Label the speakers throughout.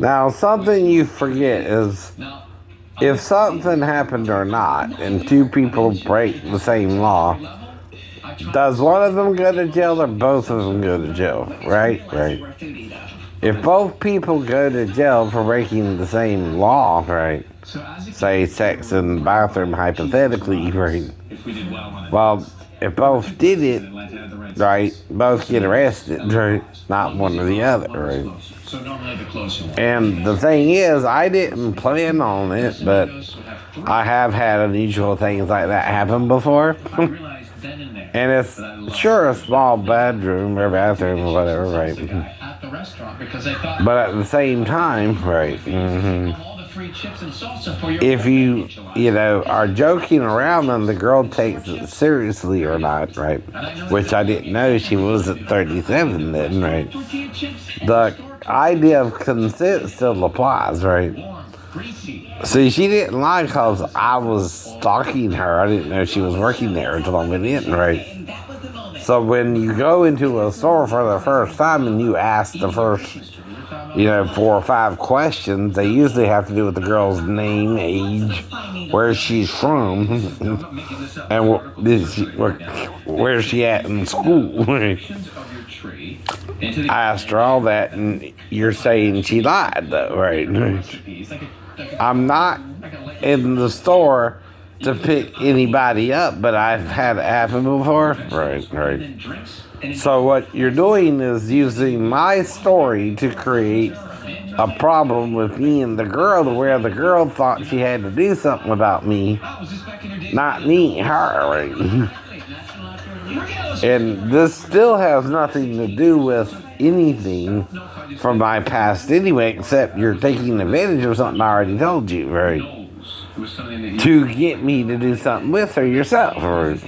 Speaker 1: Now, something you forget is if something happened or not, and two people break the same law, does one of them go to jail or both of them go to jail? Right? Right. If both people go to jail for breaking the same law, right? Say sex in the bathroom, hypothetically, right? Well, if both did it, right, both get arrested, right? Not one or the other, right? And the thing is, I didn't plan on it, but I have had unusual things like that happen before. And it's sure a small bedroom or bathroom or whatever, right? But at the same time, right, if you are joking around and the girl takes it seriously or not, right, which I didn't know she wasn't 37 then, right, the idea of consent still applies, right? See, she didn't lie because I was stalking her. I didn't know she was working there until I went in, right? So when you go into a store for the first time and you ask the first, 4 or 5 questions, they usually have to do with the girl's name, age, where she's from, and where's she at in school. I asked her all that, and you're saying she lied, though, right? I'm not in the store to pick anybody up, but I've had it happen before. Right. So what you're doing is using my story to create a problem with me and the girl, to where the girl thought she had to do something about me, not me, her, right? And this still has nothing to do with anything from my past anyway, except you're taking advantage of something I already told you, right? To get me to do something with her yourself, right?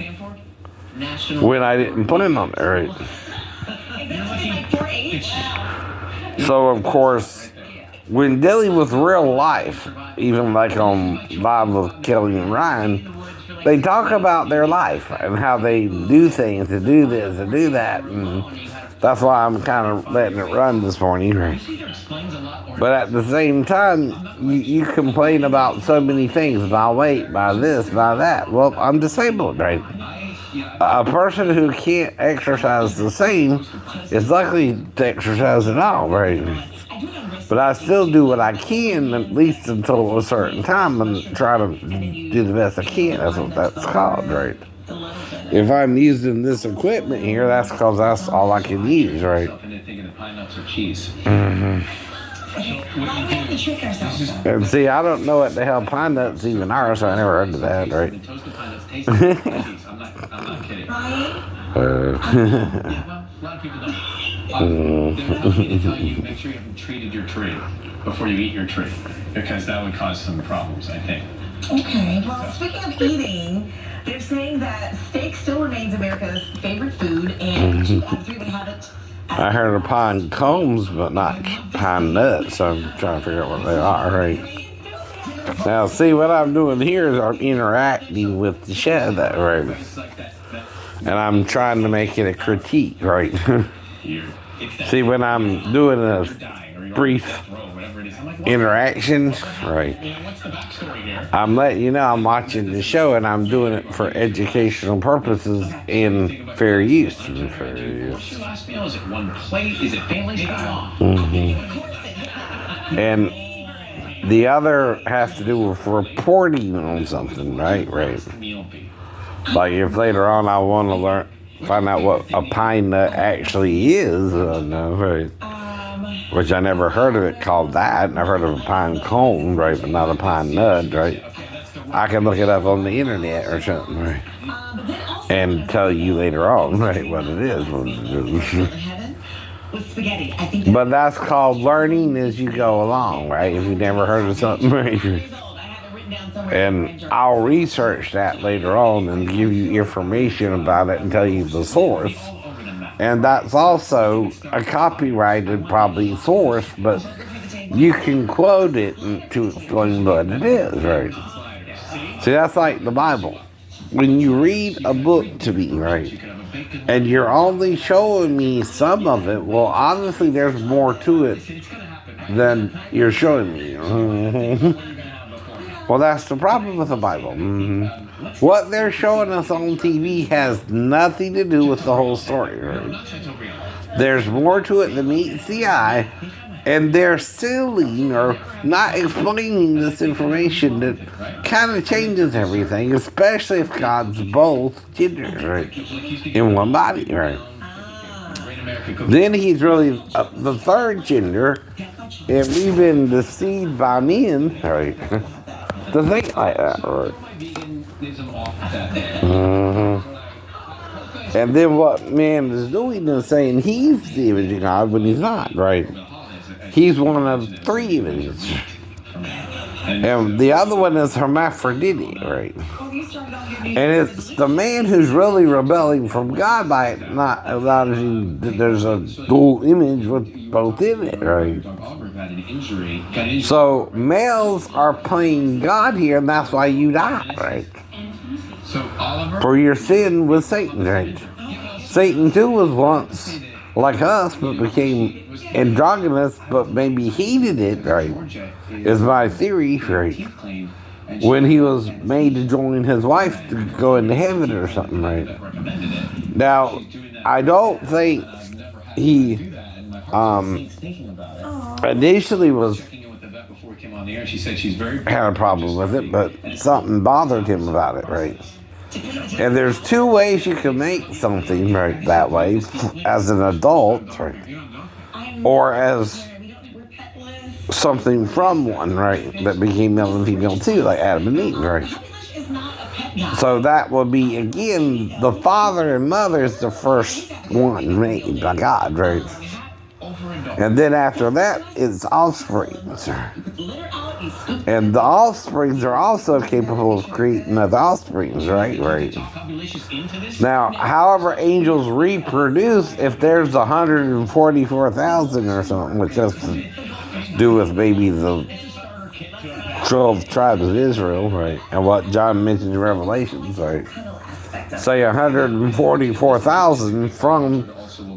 Speaker 1: When I didn't plan on it, right? So, of course, when dealing with real life, even like on Live with Kelly and Ryan, they talk about their life and how they do things, to do this, to do that, and that's why I'm kind of letting it run this morning, right? But at the same time, you complain about so many things, my weight, by this, by that. Well, I'm disabled, right? A person who can't exercise the same is likely to exercise at all, right? But I still do what I can, at least until a certain time, and try to do the best I can. That's what that's called, right? If I'm using this equipment here, that's because that's all I can use, right? And see, I don't know what the hell pine nuts even are, so I never heard of that, right?
Speaker 2: Make sure you haven't treated your tree before you eat your tree, because that would cause some problems, I think.
Speaker 3: Okay, well, speaking of eating, they're saying that steak still remains America's favorite food, and 2 out of 3 would have it.
Speaker 1: I heard of pine cones, but not pine nuts, so I'm trying to figure out what they are, right? Now, see, what I'm doing here is I'm interacting with the show, that right? And I'm trying to make it a critique, right? See, when I'm doing a brief interaction, right, I'm letting you know I'm watching the show and I'm doing it for educational purposes and fair use. And the other has to do with reporting on something, right? Like if later on I want to find out what a pine nut actually is, right? Which I never heard of it called that. I've heard of a pine cone, right, but not a pine nut, right? I can look it up on the internet or something, right? And tell you later on, right, what it is. But that's called learning as you go along, right? If you never heard of something, right? And I'll research that later on and give you information about it and tell you the source. And that's also a copyrighted probably source, but you can quote it to explain what it is, right? See, that's like the Bible. When you read a book to me, right, and you're only showing me some of it, well, obviously there's more to it then you're showing me. Well, that's the problem with the Bible. What they're showing us on TV has nothing to do with the whole story. Right? There's more to it than meets the eye, and they're sealing or not explaining this information that kind of changes everything, especially if God's both genders, right? In one body, right? Then he's really the third gender, and we've been deceived by men, right? To think like that, right? And then what man is doing is saying he's the image of God when he's not, right? He's one of three images. And the other one is hermaphrodite, right? And it's the man who's really rebelling from God by not acknowledging that there's a dual image with both in it, right? So males are playing God here, and that's why you die, right? For your sin with Satan, right? Satan too was once like us, but became androgynous, but maybe hated it, right? Is my theory, right? When he was made to join his wife to go into heaven or something, right? Now, I don't think he initially had a problem with it, but something bothered him about it, right? And there's two ways you can make something right that way, as an adult, right? Or as something from one, right? That became male and female too, like Adam and Eve, right? So that would be, again, the father and mother is the first one made by God, right? And then after that, it's offspring. And the offsprings are also capable of creating other offsprings, right? Right. Now, however angels reproduce, if there's 144,000 or something, which has to do with maybe the 12 tribes of Israel, right? And what John mentioned in Revelations, right? Say 144,000 from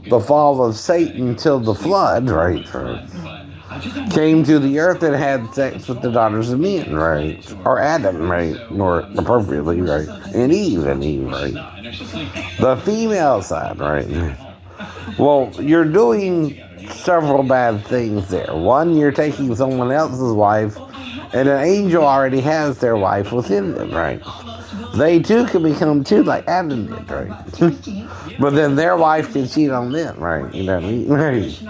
Speaker 1: the fall of Satan till the flood, right? Came to the earth and had sex with the daughters of men, right? Or Adam, right? More appropriately, right? And Eve, right? The female side, right? Well, you're doing several bad things there. One, you're taking someone else's wife, and an angel already has their wife within them, right? They too can become two, like Adam did, right? But then their wife can cheat on them, right? You know what I mean? Right.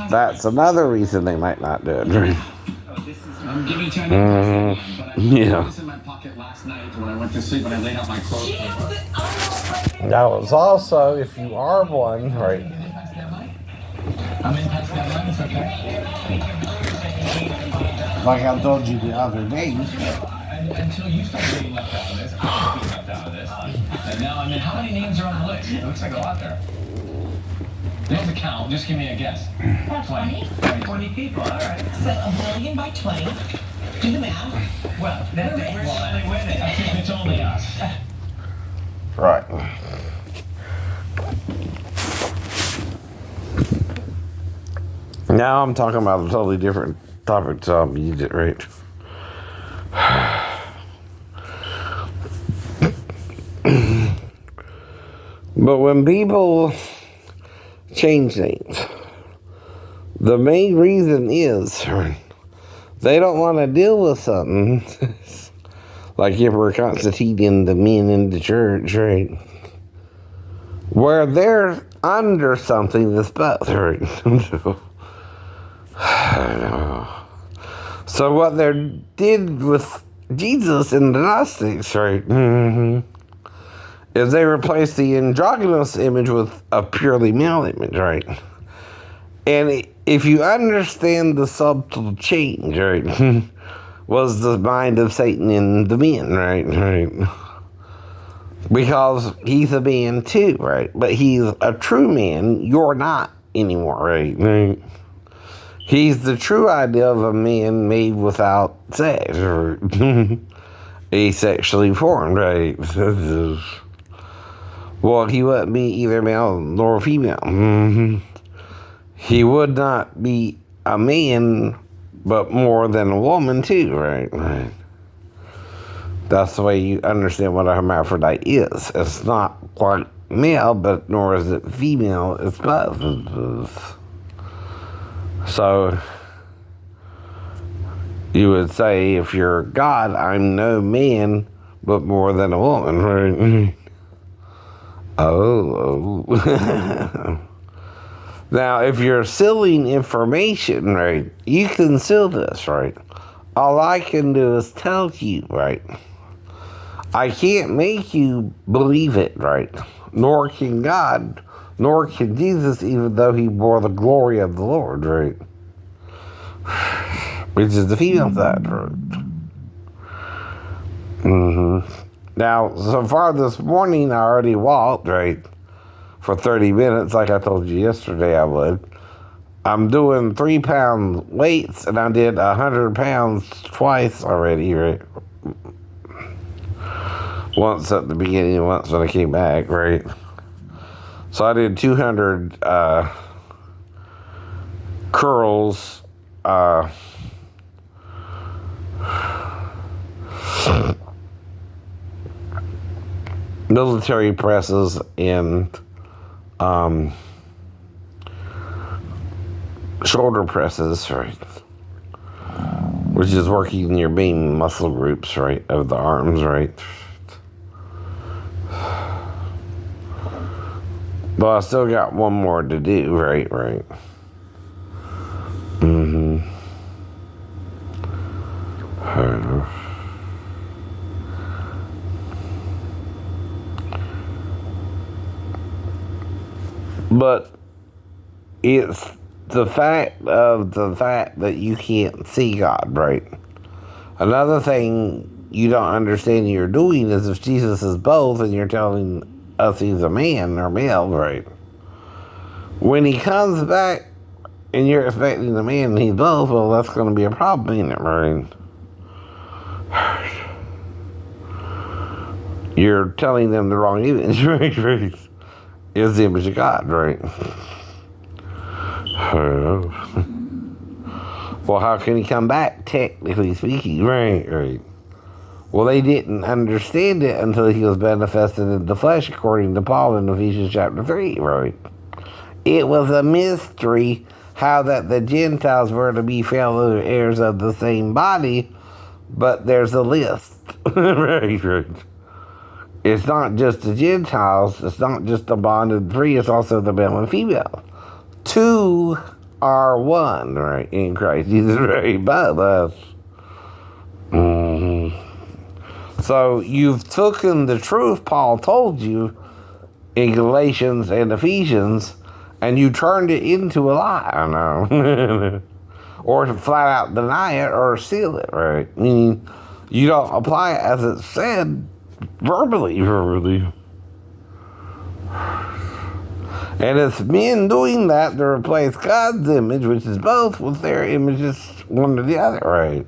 Speaker 1: That's another reason they might not do it, right? Yeah. Now, it's also, if you are one, right? Like I told you the other day. Until you start getting left out of this, I'm getting left out of this. And now, I mean, how many names are on the list? It looks like a lot there. You don't have to count, just give me a guess. 20? 20 people, all right. So 1 billion by 20. Do the math. Well, that's it. We're only winning. I think it's only us. Right. Now I'm talking about a totally different topic, so you did it right. But when people change things, the main reason is they don't want to deal with something. Like if we're constituting the men in the church, right? Where they're under something that's both, right? So what they did with Jesus and the Gnostics, right? Is they replaced the androgynous image with a purely male image, right? And if you understand the subtle change, right, was the mind of Satan in the men, right? Because he's a man too, right? But he's a true man. You're not anymore, right? He's the true idea of a man made without sex, or asexually formed, right? Well, he wouldn't be either male nor female. He would not be a man, but more than a woman too, right? Right. That's the way you understand what a hermaphrodite is. It's not quite male, but nor is it female. It's both. So you would say, if you're God, I'm no man, but more than a woman, right? Oh. Now, if you're sealing information, right, you can seal this, right? All I can do is tell you, right? I can't make you believe it, right? Nor can God, nor can Jesus, even though he bore the glory of the Lord, right? Which is the female side, right? Now, so far this morning, I already walked, right, for 30 minutes, like I told you yesterday I would. I'm doing 3-pound weights, and I did 100 pounds twice already, right? Once at the beginning and once when I came back, right? So I did 200 curls, military presses, and shoulder presses, right? Which is working your main muscle groups, right, of the arms, right? But I still got one more to do, right? But it's the fact that you can't see God, right? Another thing you don't understand you're doing is, if Jesus is both and you're telling us he's a man or male, right? When he comes back and you're expecting the man and he's both, well, that's going to be a problem, ain't it, right? You're telling them the wrong image, right? Is the image of God, right? Well, how can he come back, technically speaking, right? Well, they didn't understand it until he was manifested in the flesh, according to Paul in Ephesians chapter 3, right? It was a mystery how that the Gentiles were to be fellow heirs of the same body, but there's a list, right? It's not just the Gentiles, it's not just the bonded three, it's also the male and female. Two are one, right, in Christ Jesus, right, but us. So you've taken the truth Paul told you in Galatians and Ephesians, and you turned it into a lie, I know. Or to flat out deny it or seal it, right? Meaning you don't apply it as it's said verbally. And it's men doing that to replace God's image, which is both, with their images, one to the other, right?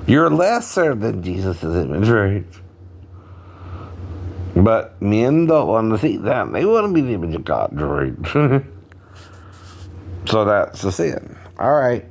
Speaker 1: You're lesser than Jesus' image, right? But men don't want to see that. They want to be the image of God, right? So that's the sin. All right.